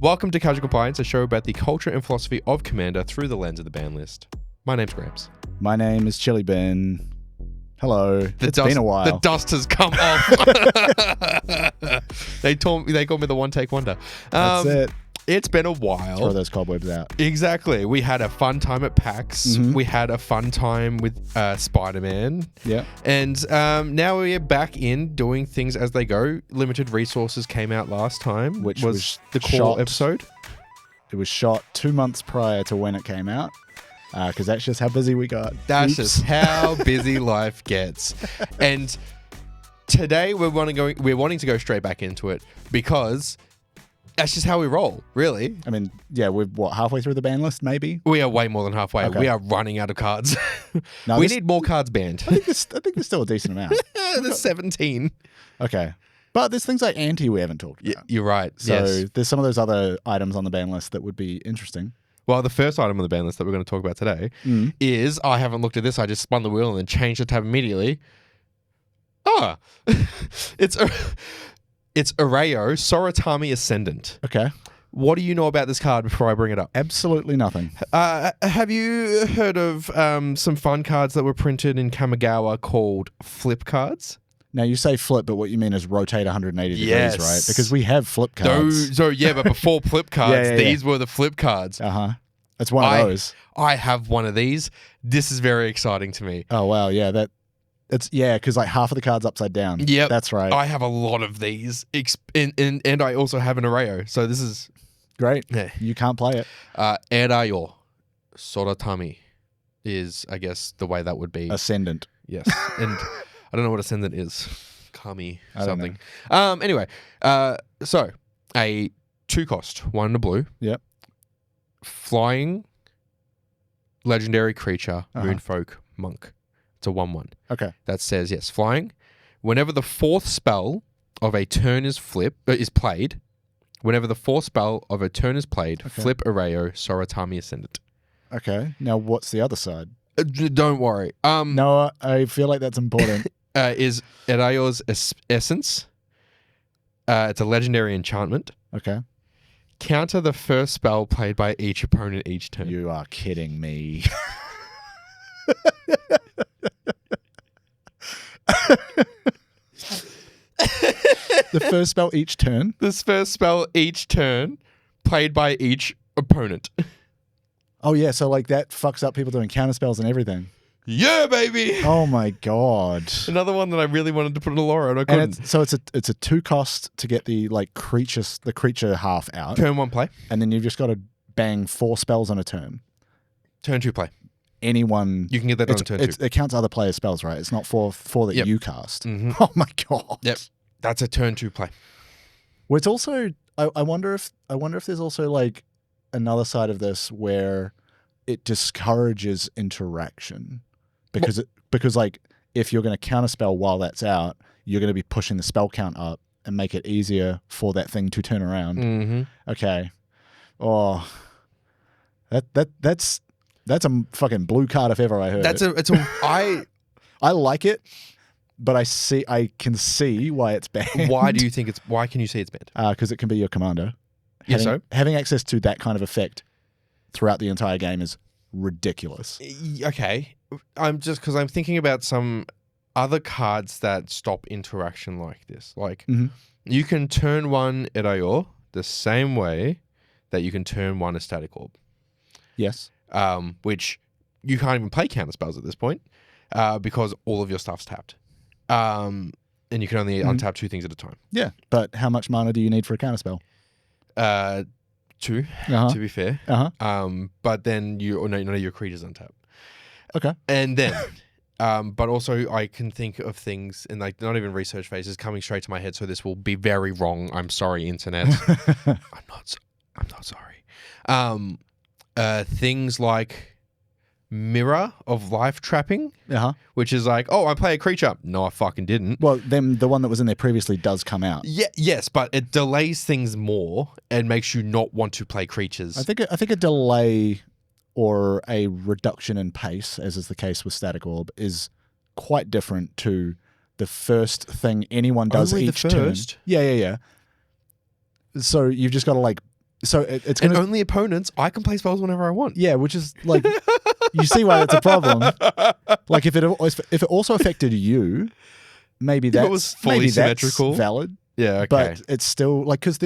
Welcome to Casual Compliance, a show about the culture and philosophy of Commander through the lens of the ban list. My name's Gramps. My name is Chili Ben. Hello. It's been a while. The dust has come off. They called me the one take wonder. That's it. It's been a while. Throw those cobwebs out. Exactly. We had a fun time at PAX. Mm-hmm. We had a fun time with Spider-Man. Yeah. And now we're back in doing things as they go. Limited Resources came out last time, Which was the core shot. episode. It was shot 2 months prior to when it came out. Because that's just how busy we got. That's Oops. just how busy life gets. And today we're wanting to go straight back into it because that's just how we roll, really. I mean, yeah, we're halfway through the ban list, maybe? We are way more than halfway. Okay. We are running out of cards. No, we need more cards banned. I think there's still a decent amount. There's 17. Okay. But there's things like anti we haven't talked about. You're right. So yes. there's some of those other items on the ban list that would be interesting. Well, the first item on the ban list that we're going to talk about today is, I haven't looked at this, I just spun the wheel and then changed the tab immediately. It's Erayo, Soritami Ascendant. Okay. What do you know about this card before I bring it up? Absolutely nothing. Have you heard of some fun cards that were printed in Kamigawa called flip cards? Now, you say flip, but what you mean is rotate 180 Yes. degrees, right? Because we have flip cards. So yeah, but before flip cards, Yeah. these were the flip cards. Uh-huh. It's one of those. I have one of these. This is very exciting to me. Oh, wow. Yeah, because like half of the cards upside down. Yep. That's right. I have a lot of these. And I also have an Erayo. So this is... Great. Yeah. You can't play it. Erayo, Soratami is, I guess, the way that would be. Ascendant. Yes. And I don't know what Ascendant is. Kami I don't something. Anyway, so a 2-cost, 1 in the blue. Yep. Flying legendary creature, Uh-huh. Moonfolk Monk. It's a 1/1. Okay. That says, yes, flying. Whenever the 4th spell of a turn is played, whenever the 4th spell of a turn is played, Okay. flip Erayo, Soratami Ascendant. Okay. Now, what's the other side? Don't worry. No, I feel like that's important. Is Erayo's Essence. It's a legendary enchantment. Okay. Counter the first spell played by each opponent each turn. You are kidding me. The first spell each turn? This first spell each turn played by each opponent. Oh, yeah. So, like, that fucks up people doing counterspells and everything. Yeah, baby! Oh, my God. Another one that I really wanted to put in a Laura and I couldn't. And it's a 2-cost to get the creature half out. Turn 1 play. And then you've just got to bang 4 spells on a turn. Turn 2 play. Anyone... You can get that on turn 2. It counts other players' spells, right? It's not four that Yep. you cast. Mhm. Oh, my God. Yep. That's a turn 2 play. Well, it's also... I wonder if there's also, like, another side of this where it discourages interaction. Because like, if you're going to counterspell while that's out, you're going to be pushing the spell count up and make it easier for that thing to turn around. Mm-hmm. Okay. Oh, that's a fucking blue card if ever I heard it. I like it, but I can see why it's banned. Why can you see it's banned? Because it can be your commander. Yeah, Having access to that kind of effect throughout the entire game is ridiculous. Okay. I'm thinking about some other cards that stop interaction like this. Like, you can turn 1 Erayo the same way that you can turn 1 a Static Orb. Yes. Which you can't even play counterspells at this point because all of your stuff's tapped. And you can only untap 2 things at a time. Yeah, but how much mana do you need for a counterspell? 2, Uh-huh. to be fair. Uh-huh. But then none of your creatures untap. Okay. And then, but also I can think of things in like not even research phases coming straight to my head. So this will be very wrong. I'm sorry, internet. I'm not sorry. Things like Mirror of Life Trapping, which is like, oh, I play a creature. No, I fucking didn't. Well, then the one that was in there previously does come out. Yeah, yes, but it delays things more and makes you not want to play creatures. I think a delay or a reduction in pace, as is the case with Static Orb, is quite different to the first thing anyone does Only each the turn. first? Yeah. So you've just got to like So it's And going to... only opponents, I can play spells whenever I want. Yeah, which is like... you see why that's a problem. Like, if it also affected you, maybe If that's... it was fully symmetrical. That's valid. Yeah, okay. But it's still... Like, because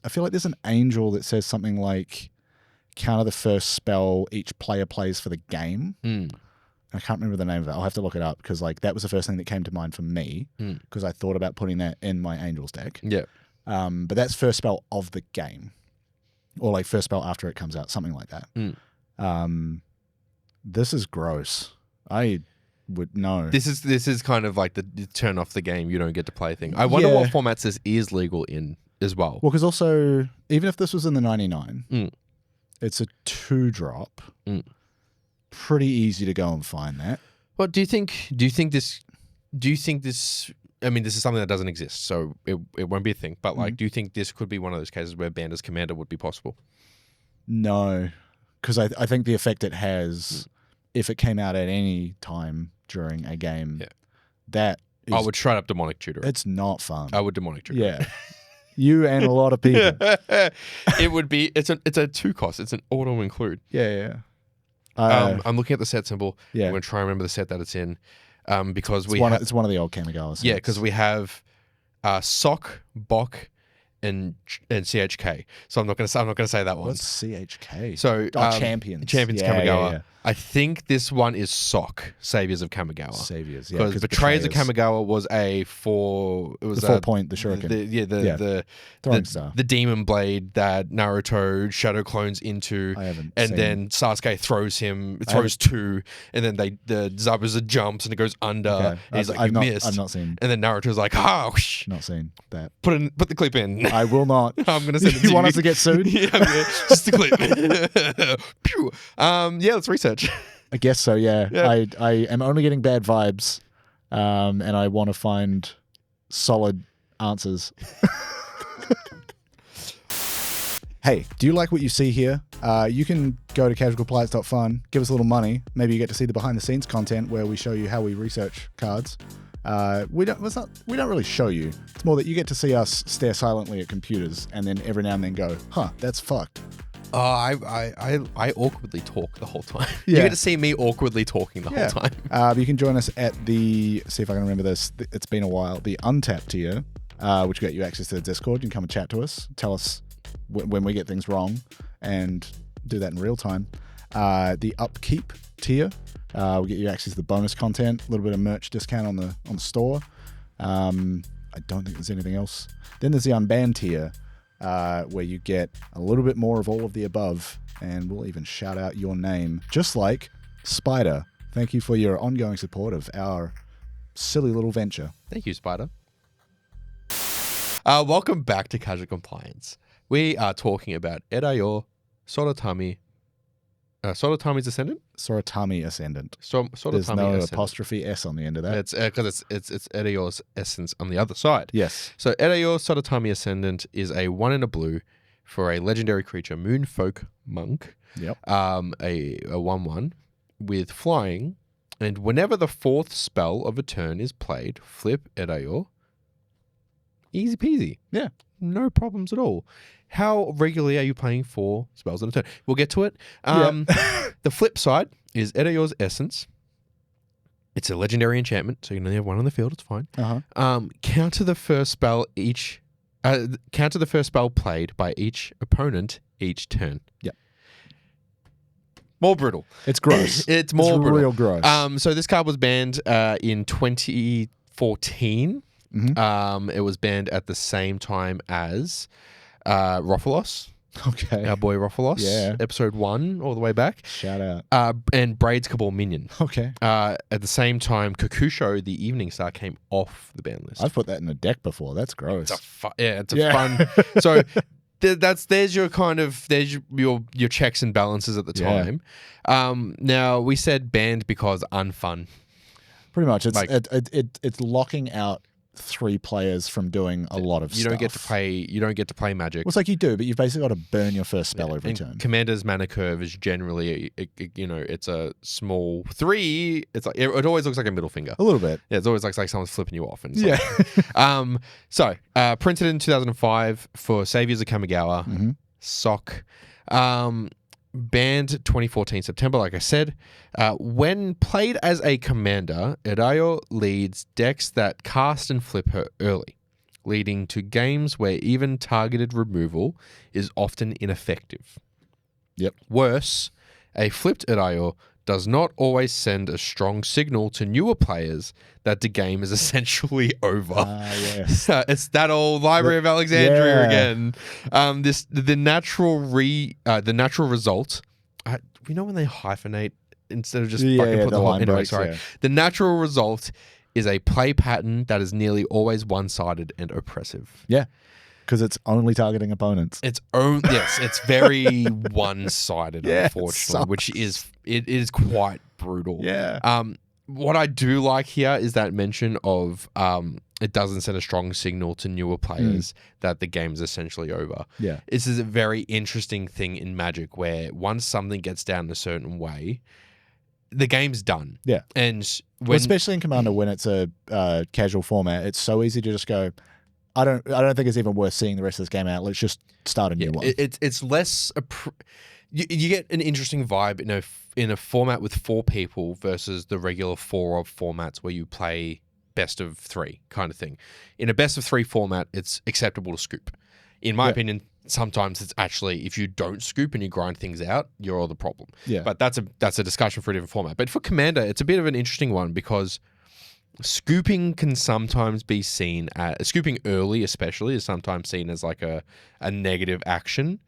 I feel like there's an angel that says something like, counter the first spell each player plays for the game. I can't remember the name of it. I'll have to look it up because like that was the first thing that came to mind for me because I thought about putting that in my Angels deck. Yeah. But that's first spell of the game, or like first spell after it comes out, something like that. This is gross. I would know. This is kind of like the turn off the game, you don't get to play thing. I wonder what formats this is legal in as well. Well, because also even if this was in the 99, it's a 2-drop. Pretty easy to go and find that. Well, do you think this? I mean, this is something that doesn't exist, so it won't be a thing. But like, do you think this could be one of those cases where banned as commander would be possible? No, because I think the effect it has, if it came out at any time during a game, that is, I would straight up demonic tutor. It's not fun. I would demonic tutor. Yeah, you and a lot of people. It would be. It's a 2 cost. It's an auto include. Yeah. I'm looking at the set symbol. Yeah. I'm going to try and remember the set that it's in. Because it's one of the old Kamigawas. Yeah, because we have Sock, Bok, and CHK. So I'm not going to say that one. What's CHK? So Champions. Champions Kamigawa. Yeah. I think this one is Sock, Saviors of Kamigawa. Saviors, yeah. Because Betrayers of Kamigawa was a 4. It was the 4-point, the shuriken. The demon blade that Naruto shadow clones into. I haven't. And then Sasuke throws 2, and then the Zabuza jumps and it goes under. Okay. And he's like, missed. I've not seen. And then Naruto's like, whoosh. Not seen that. Put the clip in. I will not. I'm gonna send it to you. You want us to get sued? Yeah, just a clip. Pew. Let's research. I guess so. Yeah. I am only getting bad vibes, and I want to find solid answers. Hey, do you like what you see here? You can go to casualcompliance.fun, give us a little money. Maybe you get to see the behind the scenes content where we show you how we research cards. We don't really show you. It's more that you get to see us stare silently at computers and then every now and then go, huh, that's fucked. I awkwardly talk the whole time. Yeah. You get to see me awkwardly talking the whole time. You can join us at the, see if I can remember this, it's been a while, the Untapped tier, which will get you access to the Discord. You can come and chat to us, tell us when we get things wrong, and do that in real time. The Upkeep tier will get you access to the bonus content, a little bit of merch discount on the store. I don't think there's anything else. Then there's the Unban tier, where you get a little bit more of all of the above, and we'll even shout out your name, just like Spider. Thank you for your ongoing support of our silly little venture. Thank you, Spider. Welcome back to Casual Compliance. We are talking about Erayo, Soratami, Soratami's Ascendant? Soratami Ascendant. Soratami There's no Ascendant. apostrophe S on the end of that. It's because it's Erayo's essence on the other side. Yes. So Erayo Soratami Ascendant is a 1 and a blue for a legendary creature, Moonfolk Monk. Yep. A 1/1 with flying, and whenever the 4th spell of a turn is played, flip Erayo. Easy peasy. Yeah. No problems at all. How regularly are you playing 4 spells in a turn? We'll get to it. The flip side is Erayo's Essence. It's a legendary enchantment, so you can only have 1 on the field. It's fine. Counter the first spell played by each opponent each turn. Yep. More brutal. It's gross. It's more brutal. Real gross. So this card was banned in 2014. Mm-hmm. It was banned at the same time as Rofalos. Okay. Our boy Rofalos. Yeah. Episode 1 all the way back. Shout out. And Braid's Cabal Minion. Okay. At the same time, Kokusho, the Evening Star, came off the ban list. I've put that in a deck before. That's gross. It's a fun. So there's your kind of your checks and balances at the time. Now we said banned because unfun. Pretty much. It's locking out 3 players from doing a lot of stuff. You don't get to play Magic. Well, it's like you do, but you've basically got to burn your first spell every turn. Commander's mana curve is generally, it's a small 3. It's like it always looks like a middle finger. A little bit. Yeah, it's always like someone's flipping you off. And yeah. So printed in 2005 for Saviors of Kamigawa. Mm-hmm. Sock. Banned 2014 September, like I said. When played as a commander, Erayo leads decks that cast and flip her early, leading to games where even targeted removal is often ineffective. Yep. Worse, a flipped Erayo does not always send a strong signal to newer players that the game is essentially over. Yes. It's that old Library of Alexandria again. The natural result. You know when they hyphenate instead of just fucking put the whole. Anyway, breaks, sorry. Yeah. The natural result is a play pattern that is nearly always one-sided and oppressive. Yeah. Because it's only targeting opponents. It's very one-sided, unfortunately, which is quite brutal. Yeah. What I do like here is that mention of it doesn't send a strong signal to newer players that the game is essentially over. Yeah. This is a very interesting thing in Magic where once something gets down a certain way, the game's done. Yeah. And especially in Commander when it's a casual format, it's so easy to just go, I don't think it's even worth seeing the rest of this game out. Let's just start a new one. It's less. You get an interesting vibe in a format with 4 people versus the regular 4 of formats where you play best of 3 kind of thing. In a best of 3 format, it's acceptable to scoop. In my opinion, sometimes it's actually if you don't scoop and you grind things out, you're the problem. Yeah. But that's a discussion for a different format. But for Commander, it's a bit of an interesting one because scooping can sometimes be seen as scooping early, especially, is sometimes seen as like a negative action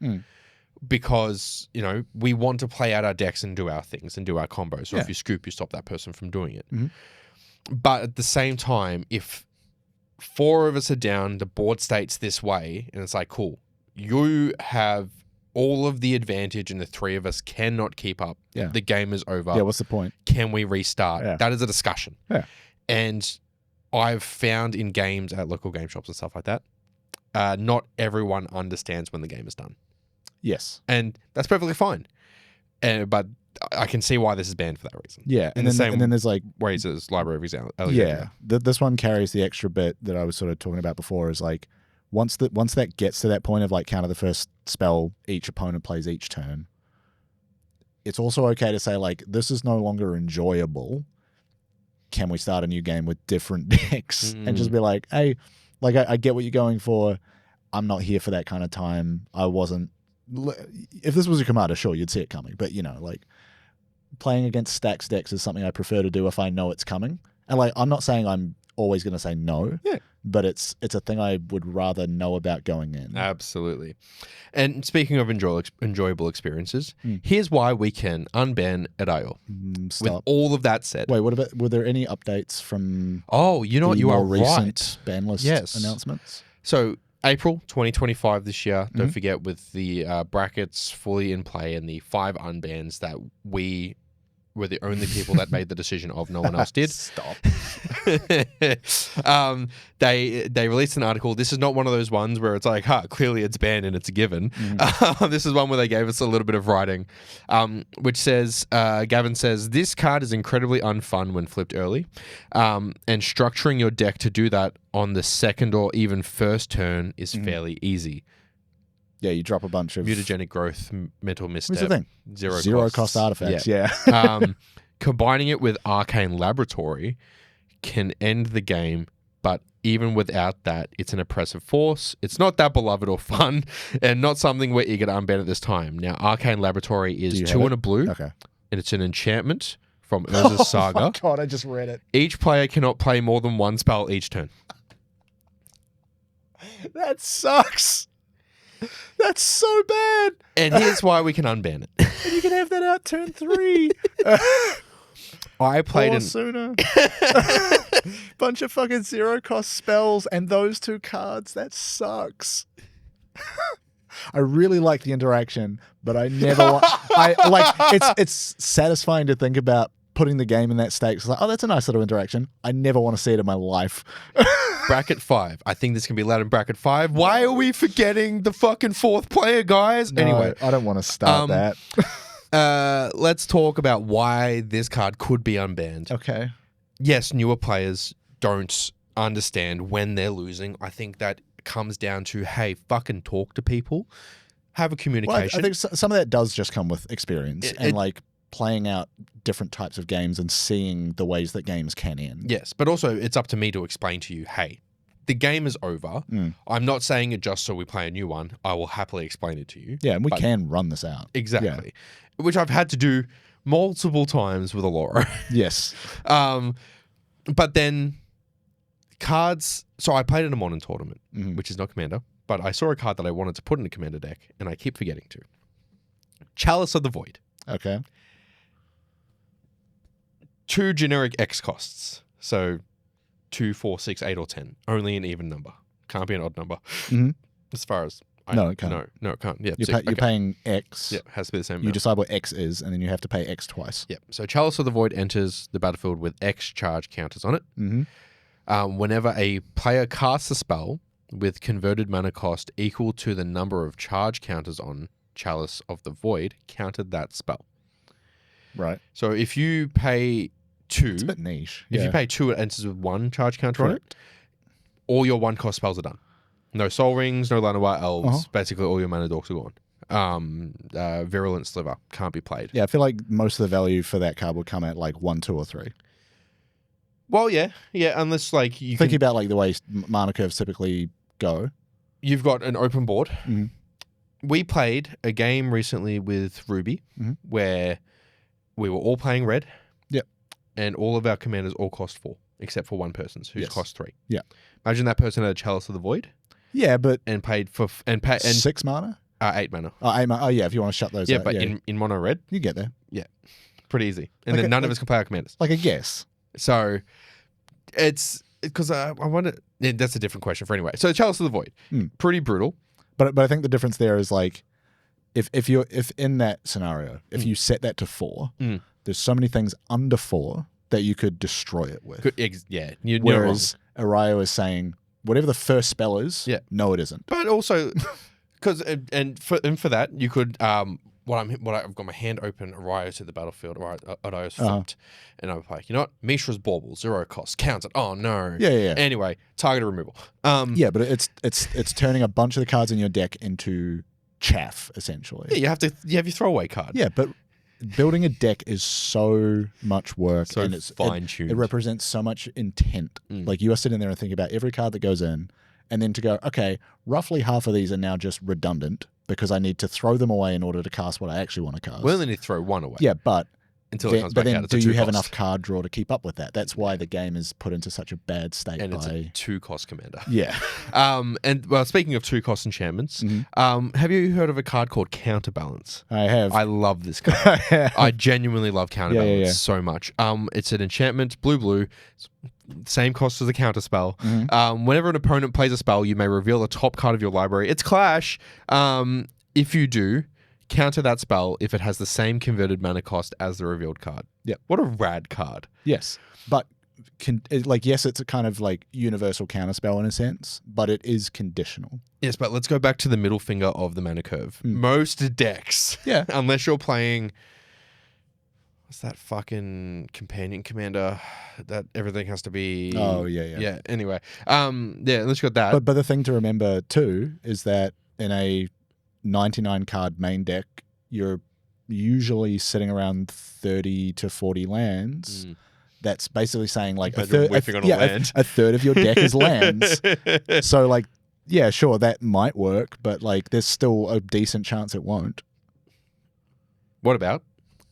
because we want to play out our decks and do our things and do our combos. So if you scoop, you stop that person from doing it. But at the same time, if 4 of us are down, the board states this way, and it's like, cool, you have all of the advantage and the 3 of us cannot keep up. Yeah. The game is over. Yeah, what's the point? Can we restart? Yeah. That is a discussion. Yeah. And I've found in games at local game shops and stuff like that, not everyone understands when the game is done. Yes. And that's perfectly fine. But I can see why this is banned for that reason. Yeah. And then there's like ways as Library of Alexandria. Yeah. This one carries the extra bit that I was sort of talking about before is like once that gets to that point of like counter the first spell each opponent plays each turn, it's also okay to say like this is no longer enjoyable. Can we start a new game with different decks and just be like, hey, like I get what you're going for. I'm not here for that kind of time. I wasn't. If this was a commander, sure, you'd see it coming. But like playing against stacks decks is something I prefer to do if I know it's coming. And like I'm not saying I'm always going to say no. Yeah. But it's a thing I would rather know about going in. Absolutely. And speaking of enjoyable experiences, here's why we can unban Erayo. With all of that said. Wait, were there any updates from you are recent right. ban list announcements? So April 2025 this year, don't forget, with the brackets fully in play and the 5 unbans that we were the only people that made the decision of, no one else did. Stop. They released an article. This is not one of those ones where it's like, clearly it's banned and it's a given. This is one where they gave us a little bit of writing, which says, Gavin says, this card is incredibly unfun when flipped early, and structuring your deck to do that on the second or even first turn is fairly easy. Yeah, you drop a bunch of mutagenic growth, mental misstep, What's the thing? Zero cost artifacts. Yeah. Combining it with Arcane Laboratory can end the game, but even without that, it's an oppressive force. It's not that beloved or fun, and not something we're eager to unban at this time. Now, Arcane Laboratory is 2 and a blue, okay, and it's an enchantment from Urza's Saga. Oh my god, I just read it. Each player cannot play more than 1 spell each turn. That sucks. That's so bad. And here's why we can unban it. And you can have that out turn 3. I played sooner. Bunch of fucking 0 cost spells and those 2 cards. That sucks. I really like the interaction, but I never. It's satisfying to think about putting the game in that state. It's like, oh, that's a nice little interaction. I never want to see it in my life. Bracket 5. I think this can be allowed in bracket 5. Why are we forgetting the fucking 4th player, guys? No, anyway, I don't want to start that. Let's talk about why this card could be unbanned. Okay. Yes, newer players don't understand when they're losing. I think that comes down to, hey, fucking talk to people. have a Well, communication. I think some of that does just come with experience and It- like playing out different types of games and seeing the ways that games can end. Yes, but also it's up to me to explain to you, hey, the game is over. I'm not saying it just so we play a new one. I will happily explain it to you. Yeah, and we can run this out. Exactly. Which I've had to do multiple times with Allura. Yes. But then cards. So I played in a modern tournament, which is not Commander, but I saw a card that I wanted to put in a Commander deck, and I keep forgetting to. Chalice of the Void. Okay. 2 generic X costs. So 2, 4, 6, 8, or 10. Only an even number. Can't be an odd number. As far as No, it can't. No, it can't. Yeah, You're paying X. Yeah, it has to be the same You amount. decide what X is, and then you have to pay X twice. Yeah. So Chalice of the Void enters the battlefield with X charge counters on it. Whenever a player casts a spell with converted mana cost equal to the number of charge counters on Chalice of the Void, countered that spell. Right. So if you pay 2, It's a bit niche. if you pay 2, it enters with 1 charge counter on it. All your 1-cost spells are done. No Soul Rings, no Llanowar Elves. Basically, all your mana dorks are gone. Virulent Sliver can't be played. Yeah, I feel like most of the value for that card would come at like 1, 2, or 3. Well, yeah, unless like you Thinking about like the way mana curves typically go. you've got an open board. Mhm. We played a game recently with Ruby where we were all playing red. Yep. And all of our commanders all cost 4, except for one person's who's cost 3. Yeah. Imagine that person had a Chalice of the Void Yeah, but and paid for 6 mana? 8 mana. Oh, 8 mana. Oh, yeah, if you want to shut those Yeah, out. but in mono red, you get there. pretty easy. And Like then none of like- us can play our commanders. Like a guess. So it's because I wonder. Yeah, that's a different question for anyway. So Chalice of the Void, pretty brutal. But I think the difference there is like if in that scenario, if you set that to 4, there's so many things under 4 that you could destroy it with. Yeah, you're Whereas Erayo is saying whatever the first spell is, Yeah. no, it isn't. But also, because for that you could I've got my hand open, Erayo to the battlefield, Erayo's front, and I'm like, you know what, Mishra's Bauble, 0 cost, counts it. Oh no. Yeah. Anyway, target removal. Yeah, but it's turning a bunch of the cards in your deck into chaff essentially. Yeah, you have your throwaway card. Yeah, but building a deck is so much work, So and fine-tuned. it represents so much intent. Like you are sitting there and thinking about every card that goes in, and then to go, okay, roughly half of these are now just redundant because I need to throw them away in order to cast what I actually want to cast. We only need to throw 1 away. Yeah, but until it comes back out. It's do a you have 2-cost. enough card draw to keep up with that? That's why the game is put into such a bad state And by it's a 2-cost commander. yeah. And well, speaking of 2-cost enchantments, have you heard of a card called Counterbalance? I have. I love this card. I genuinely love Counterbalance Yeah. so much. It's an enchantment, blue, same cost as a counterspell. Whenever an opponent plays a spell, you may reveal the top card of your library. It's Clash. If you do, counter that spell if it has the same converted mana cost as the revealed card. Yep. What a rad card. Yes, but yes, it's a kind of like universal counterspell in a sense, but it is conditional. Yes, but let's go back to the middle finger of the mana curve. Most decks, Yeah. unless you're playing, what's that fucking companion commander that everything has to be? Oh yeah. Yeah. Anyway, let's go that. But the thing to remember too is that in a 99 card main deck, you're usually sitting around 30 to 40 lands. That's basically saying like a Imagine third, whiffing on a land. a third of your deck is lands. So like, yeah, sure, that might work, but like, there's still a decent chance it won't. What about?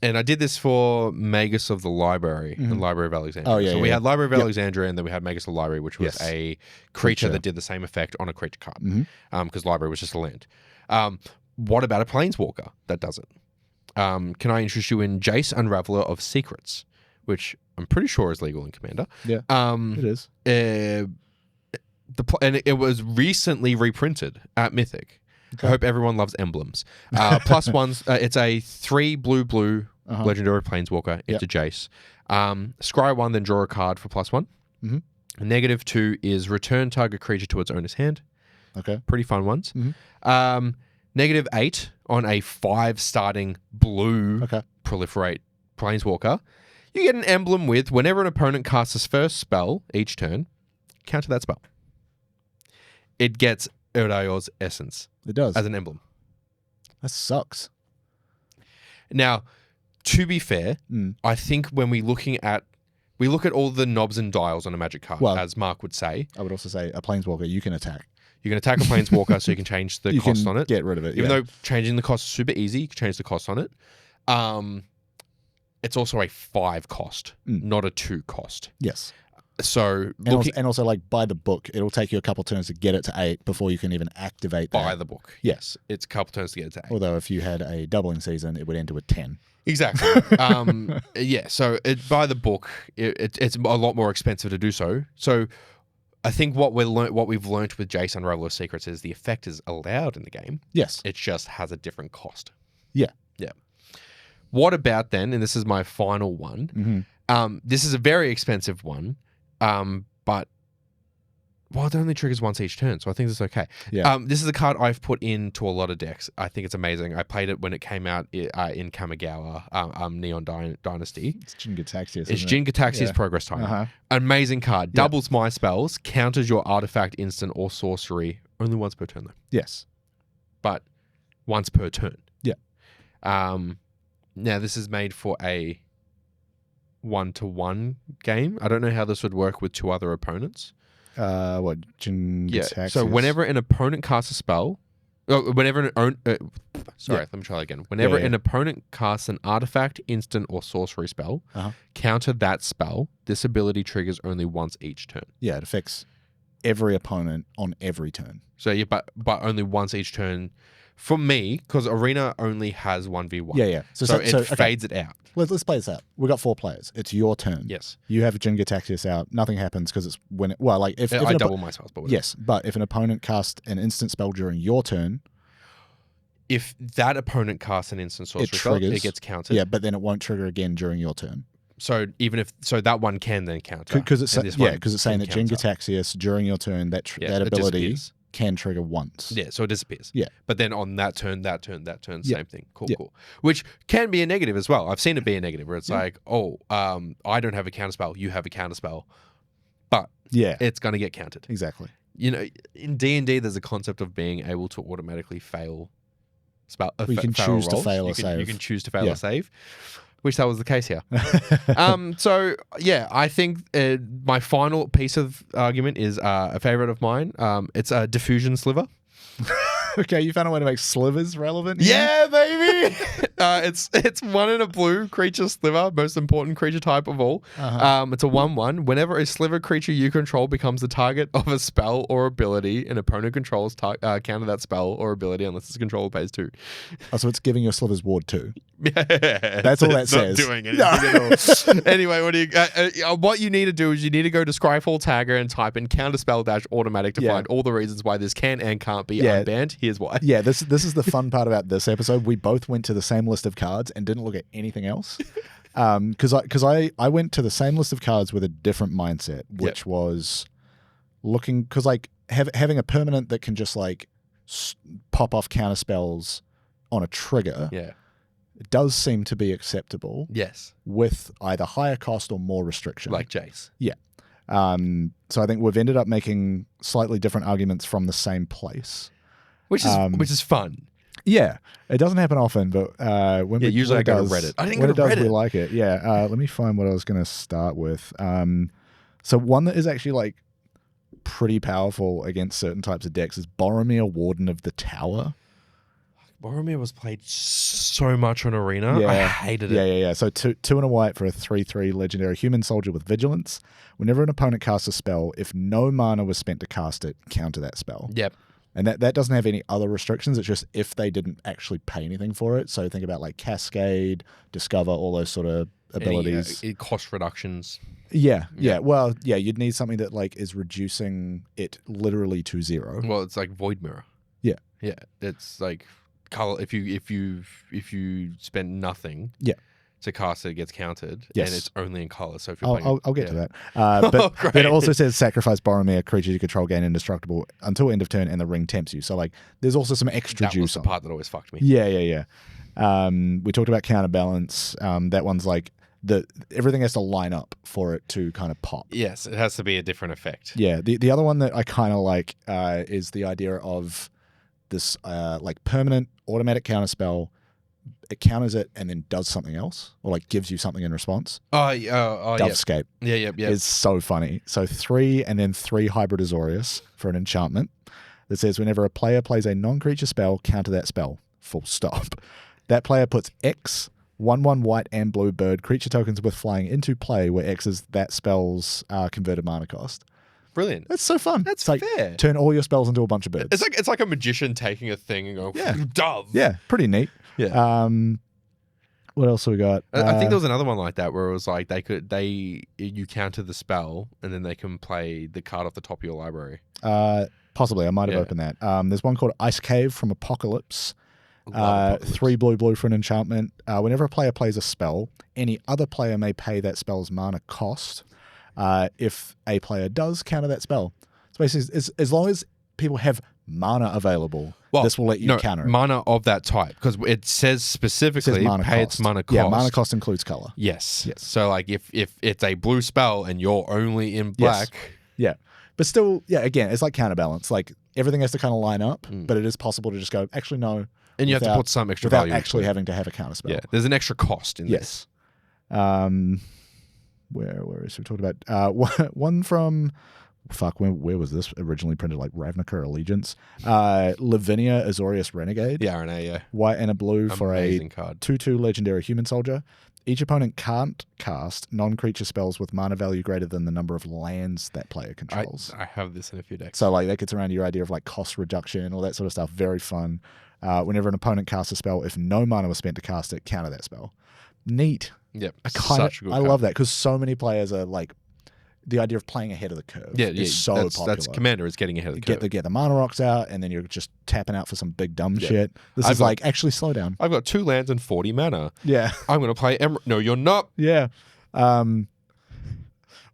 And I did this for Magus of the Library and Library of Alexandria. Oh, yeah, so we yeah. had Library of Alexandria, and then we had Magus of the Library, which was Yes. a creature Creature. that did the same effect on a creature card. Because Library was just a land. What about a Planeswalker that does it? Can I interest you in Jace, Unraveler of Secrets, which I'm pretty sure is legal in Commander. Yeah, it is. And it was recently reprinted at Mythic. Okay. I hope everyone loves emblems. Plus ones. It's a 3 blue legendary Planeswalker into Jace. Scry 1, then draw a card for +1. -2 is return target creature to its owner's hand. Okay. Pretty fun ones. -8 on a 5 starting blue proliferate Planeswalker. You get an emblem with whenever an opponent casts his first spell each turn, counter that spell. It gets Erayo's Essence It does. as an emblem. That sucks. Now, to be fair, I think when we look at all the knobs and dials on a Magic card, as Mark would say. I would also say a Planeswalker you can attack. You can attack a Planeswalker so you can change the cost on it. Get rid of it. Even though changing the cost is super easy, you can change the cost on it. It's also a 5 cost, not a 2 cost. Yes. So and also like by the book, it'll take you a couple turns to get it to 8 before you can even activate that. By the book. Yes. It's a couple turns to get it to 8. Although if you had a doubling season, it would enter with 10. Exactly. So by the book, it's a lot more expensive to do so. So I think what we've learned with Jace Unraveler Secrets is the effect is allowed in the game. Yes. It just has a different cost. Yeah. Yeah. What about then, and this is my final one, this is a very expensive one, but it only triggers once each turn, so I think this is okay. Yeah. This is a card I've put into a lot of decks. I think it's amazing. I played it when it came out in Kamigawa, Neon Dynasty. It's Jin Gataxias. It's Jin Gataxias Progress Time. Amazing card. Doubles my spells, counters your artifact, instant, or sorcery. Only once per turn, though. Yes. But once per turn. Yeah. Now, this is made for a 1-to-1 game. I don't know how this would work with 2 other opponents. Jin Gataxias? So whenever an opponent casts a spell, whenever let me try that again. Whenever an opponent casts an artifact, instant, or sorcery spell, counter that spell. This ability triggers only once each turn. Yeah, it affects every opponent on every turn. So yeah, but only once each turn. For me, because Arena only has 1v1. Yeah. So it fades it out. Let's play this out. We've got 4 players. It's your turn. Yes. You have Jin Gataxias out. Nothing happens because it's when it... Well, like if I double my spells. But yes, but if an opponent casts an instant spell during your turn... If that opponent casts an instant sorcery spell, it gets countered. Yeah, but then it won't trigger again during your turn. So even if... So that one can then counter. Because it's saying that Jin Gataxias during your turn, that ability... can trigger once. Yeah, so it disappears. Yeah. But then on that turn, same thing. Cool. Which can be a negative as well. I've seen it be a negative where it's like, I don't have a counterspell, you have a counterspell. But it's going to get counted. Exactly. You know, in D&D, there's a concept of being able to automatically fail spell. You can choose to fail a save. You can choose to fail a save. Wish that was the case here. So, yeah, I think my final piece of argument is a favorite of mine. It's a Diffusion Sliver. Okay, you found a way to make slivers relevant here? Yeah, baby! It's 1 in a blue creature sliver, most important creature type of all. It's a 1/1. Whenever a sliver creature you control becomes the target of a spell or ability, an opponent controls counter that spell or ability unless its controller pays 2. Oh, so it's giving your slivers ward 2. Yeah, that's all that says. Not doing anything at all. Anyway, what you need to do is you need to go to Scryfall Tagger and type in counterspell -automatic to find all the reasons why this can and can't be unbanned. Here's why. Yeah, this is the fun part about this episode. We both went to the same list of cards and didn't look at anything else. Because I went to the same list of cards with a different mindset, which was looking because like having a permanent that can just like pop off counterspells on a trigger. Yeah. It does seem to be acceptable. Yes. With either higher cost or more restriction. Like Jace. Yeah. So I think we've ended up making slightly different arguments from the same place. Which is fun. Yeah. It doesn't happen often, but usually I go to Reddit. I didn't go to Reddit. We like it. Yeah. Let me find what I was going to start with. So one that is actually like pretty powerful against certain types of decks is Boromir, Warden of the Tower. Boromir was played so much on Arena. I hated it. Yeah. So 2 and a white for a 3/3 legendary human soldier with vigilance. Whenever an opponent casts a spell, if no mana was spent to cast it, counter that spell. Yep. And that doesn't have any other restrictions. It's just if they didn't actually pay anything for it. So think about like Cascade, Discover, all those sort of abilities. Any cost reductions. Yeah. Well, you'd need something that like is reducing it literally to 0. Well, it's like Void Mirror. Yeah. It's like color. If you spend nothing. Yeah. To cast it gets counted, yes. And it's only in color. So if you're I'll get to that. But it also says sacrifice Boromir, creature you control gain indestructible until end of turn, and the ring tempts you. So like, there's also some extra juice. That was the part that always fucked me. Yeah. We talked about counterbalance. That one's like everything has to line up for it to kind of pop. Yes, it has to be a different effect. Yeah. The other one that I kind of like is the idea of this like permanent automatic counterspell. It counters it and then does something else, or like gives you something in response. Dovescape. Yeah. Is so funny. So 3 and then 3 Hybrid Azorius for an enchantment that says whenever a player plays a non-creature spell, counter that spell. Full stop. That player puts X 1/1 white and blue bird creature tokens with flying into play, where X is that spell's converted mana cost. Brilliant. That's so fun. That's like, fair. Turn all your spells into a bunch of birds. It's like a magician taking a thing and going, Yeah. dove. Yeah, pretty neat. Yeah. What else have we got? I think there was another one like that where it was like you counter the spell and then they can play the card off the top of your library. Possibly. I might have opened that. There's one called Ice Cave from Apocalypse. Love Apocalypse. 3 blue for an enchantment. Whenever a player plays a spell, any other player may pay that spell's mana cost. If a player does, counter that spell. So basically, as long as people have mana available, this will let you counter it. Mana of that type, because it says specifically pay its mana cost. Yeah, mana cost includes color. Yes. So like if it's a blue spell and you're only in black. Yes. Yeah. But still, again, it's like counterbalance. Like everything has to kind of line up, but it is possible to just go, actually, no. And you have to put some extra without value actually having to have a counterspell. Yeah, there's an extra cost in this. Where is we talked about one from where was this originally printed, like Ravnica Allegiance? Lavinia Azorius Renegade. The RNA, yeah. White and a blue for a card. 2/2 legendary human soldier. Each opponent can't cast non-creature spells with mana value greater than the number of lands that player controls. I have this in a few decks. So like that gets around your idea of like cost reduction, all that sort of stuff. Very fun. Whenever an opponent casts a spell, if no mana was spent to cast it, counter that spell. Neat. Yep. I love that because so many players are like, the idea of playing ahead of the curve is so popular. That's Commander is getting ahead of the curve. Get the mana rocks out, and then you're just tapping out for some big dumb shit. This is like, actually slow down. I've got 2 lands and 40 mana. Yeah. I'm going to play No, you're not. Yeah. One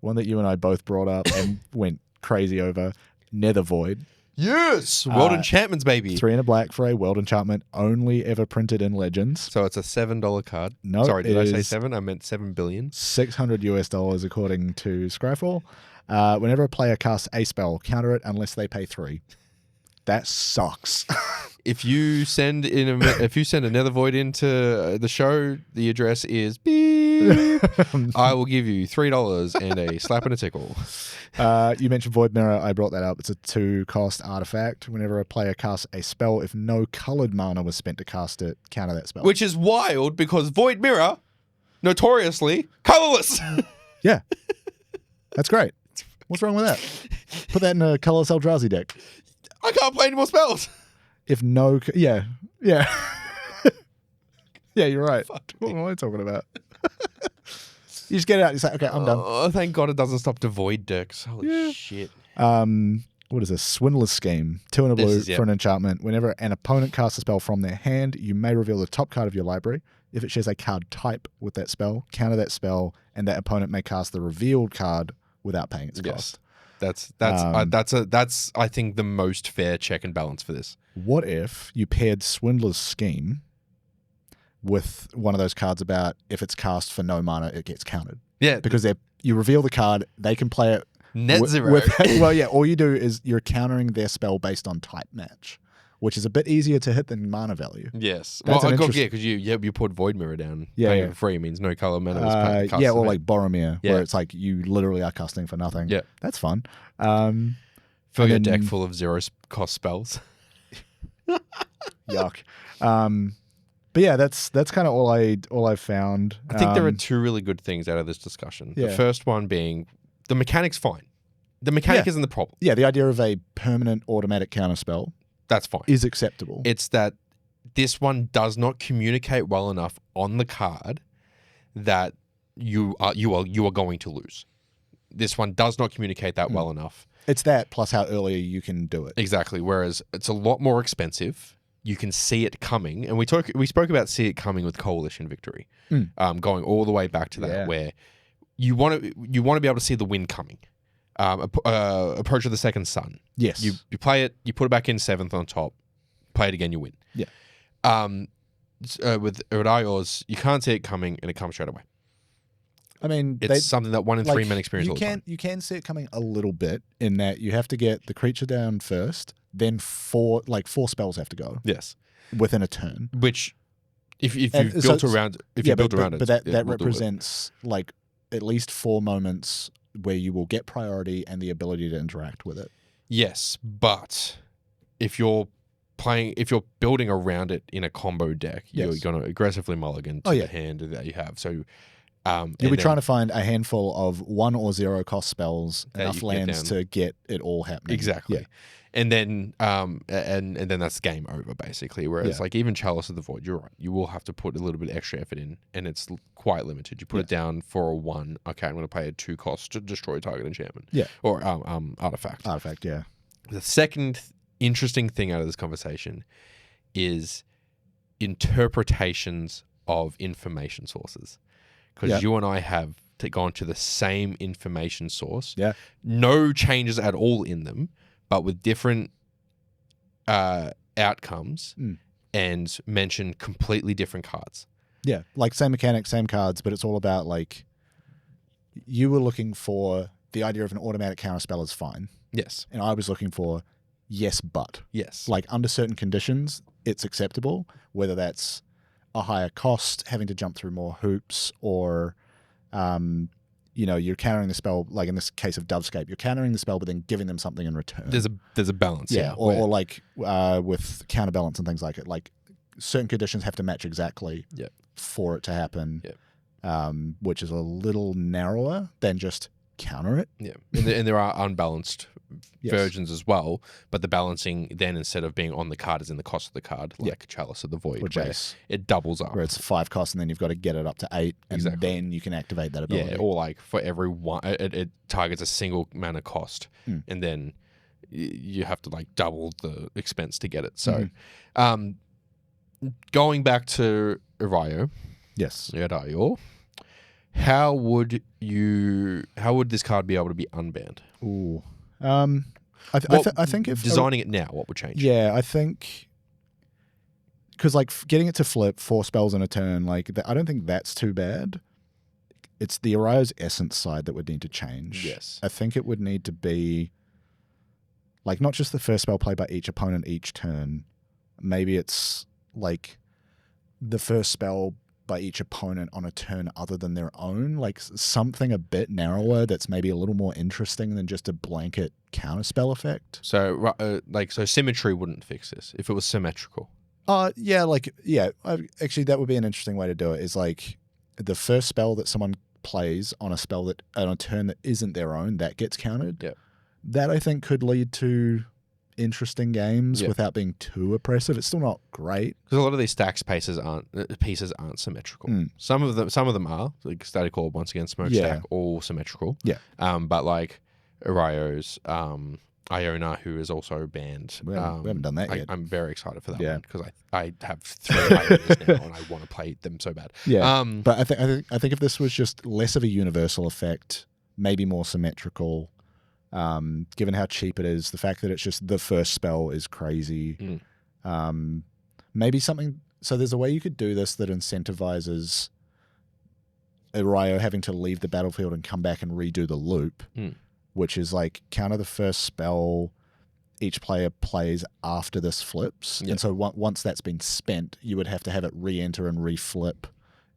that you and I both brought up and went crazy over, Nether Void. Yes! World Enchantments, baby. 3 and a black for a World Enchantment, only ever printed in Legends. So it's a $7 card. No, sorry, did I say 7? I meant 7 billion. $600 according to Scryfall. Whenever a player casts a spell, counter it unless they pay 3. That sucks. If you send a Nether Void into the show, the address is beep. I will give you $3 and a slap and a tickle. You mentioned Void Mirror. I brought that up. It's a 2-cost artifact. Whenever a player casts a spell, if no colored mana was spent to cast it, counter that spell. Which is wild because Void Mirror, notoriously colorless. Yeah, that's great. What's wrong with that? Put that in a colorless Eldrazi deck. I can't play any more spells. If no, yeah, yeah, you're right. What am I talking about? You just get it out. You say, okay, I'm done. Oh, thank God it doesn't stop to void decks. Holy shit. What is this? Swindler's Scheme. 2 and a blue for an enchantment. Whenever an opponent casts a spell from their hand, you may reveal the top card of your library. If it shares a card type with that spell, counter that spell, and that opponent may cast the revealed card without paying its cost. That's I think the most fair check and balance for this. What if you paired Swindler's Scheme with one of those cards about if it's cast for no mana, it gets countered? Yeah, because you reveal the card, they can play it net zero. All you do is you're countering their spell based on type match, which is a bit easier to hit than mana value. Yes. Because you put Void Mirror down. Paying for free means no color mana was cast. Or like Boromir, where it's like you literally are casting for nothing. Yeah. That's fun. Fill your deck full of 0-cost spells. Yuck. But yeah, that's kind of all I found. I think there are 2 really good things out of this discussion. Yeah. The first one being the mechanic's fine. The mechanic isn't the problem. Yeah, the idea of a permanent automatic counterspell, that's fine, is acceptable. It's that this one does not communicate well enough on the card that you are going to lose. This one does not communicate that well enough. It's that plus how early you can do it. Exactly. Whereas it's a lot more expensive. You can see it coming, and we spoke about see it coming with Coalition Victory, going all the way back to that, where you want to be able to see the win coming. Approach of the Second Sun. Yes. You play it, you put it back in 7th on top, play it again, you win. Yeah. With Erayo's, you can't see it coming, and it comes straight away. I mean, it's something that 1 in 3 men experience all the time. You can see it coming a little bit in that you have to get the creature down first, then 4 spells have to go. Yes. within a turn. Which, if you've And built so- around, if yeah, you build around it, but that it will do it. represents like at least 4 moments where you will get priority and the ability to interact with it. Yes, but if you're building around it in a combo deck, you're Yes. going to aggressively mulligan to Oh, yeah. the hand that you have. So You'll be trying to find a handful of 1 or 0 cost spells, That enough you can get lands down. to get it all happening. exactly. Yeah. And then and then that's game over basically. Whereas Yeah. like even Chalice of the Void, you're right. You will have to put a little bit extra effort in, and it's quite limited. You put it down for a 1. Okay, I'm going to pay a 2 cost to destroy target enchantment. Yeah. Or artifact. Artifact, yeah. The second interesting thing out of this conversation is interpretations of information sources, because Yeah. you and I have gone to the same information source. Yeah. No changes at all in them, but with different outcomes and mentioned completely different cards. Yeah, like same mechanics, same cards, but it's all about like you were looking for the idea of an automatic counterspell is fine, Yes. and I was looking for yes, but Yes. like under certain conditions, it's acceptable. Whether that's a higher cost, having to jump through more hoops, or you're countering the spell. Like in this case of Dovescape, you're countering the spell, but then giving them something in return. There's a balance. Yeah, or like with counterbalance and things like it. Like certain conditions have to match exactly Yep. for it to happen, Yep. which is a little narrower than just counter it. Yeah, and there are unbalanced Yes. versions as well, but the balancing then, instead of being on the card, is in the cost of the card, like Chalice of the Void, Or where Jace. it doubles up. Where it's 5 costs and then you've got to get it up to 8, and Exactly. then you can activate that ability. Yeah, or like for every one, it targets a single mana cost, and then you have to like double the expense to get it. So, going back to Erayo, Yes. Erayo, how would this card be able to be unbanned? Ooh. I think if designing it now, what would change? Yeah, I think because like getting it to flip 4 spells in a turn, like I don't think that's too bad. It's the Erayo's essence side that would need to change. Yes. I think it would need to be like not just the first spell played by each opponent each turn. Maybe it's like the first spell by each opponent on a turn other than their own, like something a bit narrower that's maybe a little more interesting than just a blanket counterspell effect. So, so symmetry wouldn't fix this if it was symmetrical. Actually, that would be an interesting way to do it. Is like the first spell that someone plays on a turn that isn't their own that gets countered. Yeah. That I think could lead to interesting games Yeah. without being too oppressive. It's still not great. Because a lot of these stack pieces aren't symmetrical. Some of them are, like Static Orb, once again, Smokestack, all symmetrical. Yeah. But like Erayo's Iona, who is also banned. We haven't done that yet. I'm very excited for that Yeah. one because I have 3 Ionas now and I want to play them so bad. Yeah. But I think if this was just less of a universal effect, maybe more symmetrical, given how cheap it is, the fact that it's just the first spell is crazy. Maybe something. So there's a way you could do this that incentivizes Erayo having to leave the battlefield and come back and redo the loop, which is like counter the first spell each player plays after this flips. Yep. And so once that's been spent, you would have to have it re-enter and re-flip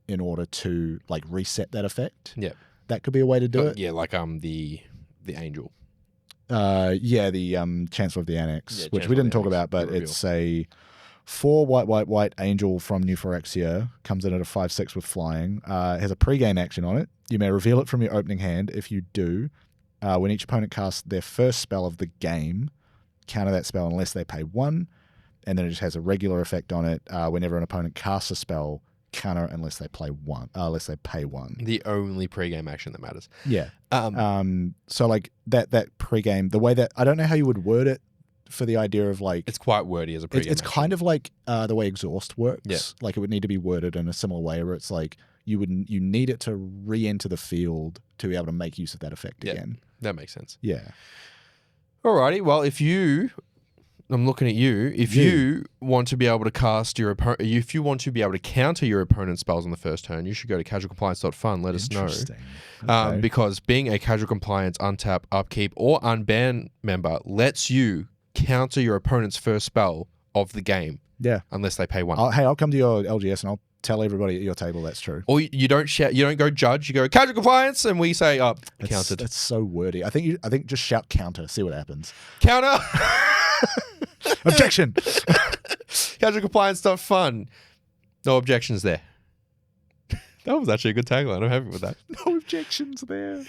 in order to like reset that effect. Yeah. That could be a way to do it. Yeah, like the Angel. The Chancellor of the Annex, which Chancellor we of didn't the talk Annex, about, but the it's a 4 white Angel from New Phyrexia, comes in at a 5/6 with flying, has a pre-game action on it. You may reveal it from your opening hand. If you do, when each opponent casts their first spell of the game, counter that spell unless they pay 1, and then it just has a regular effect on it. Whenever an opponent casts a spell, counter unless they pay 1. The only pre-game action that matters. Yeah. Um, So like that pre-game, the way that I don't know how you would word it for the idea of like it's quite wordy as a pre-game it's action. kind of like the way exhaust works. Yeah. Like it would need to be worded in a similar way where it's like you need it to re-enter the field to be able to make use of that effect again. That makes sense. Yeah. Alrighty. Well, I'm looking at you. If you want to be able to cast your opponent, if you want to be able to counter your opponent's spells on the first turn, you should go to casualcompliance.fun. Let us know. Interesting. Okay. Because being a casual compliance, untap, upkeep, or unban member lets you counter your opponent's first spell of the game Yeah. unless they pay one. I'll come to your LGS and I'll tell everybody at your table that's true. Or you don't shout, you don't go judge, you go counter compliance, and we say, oh, countered. That's so wordy. I think just shout counter, see what happens. Counter! Objection! Counter compliance, not fun. No objections there. That was actually a good tagline. I'm happy with that. No objections there.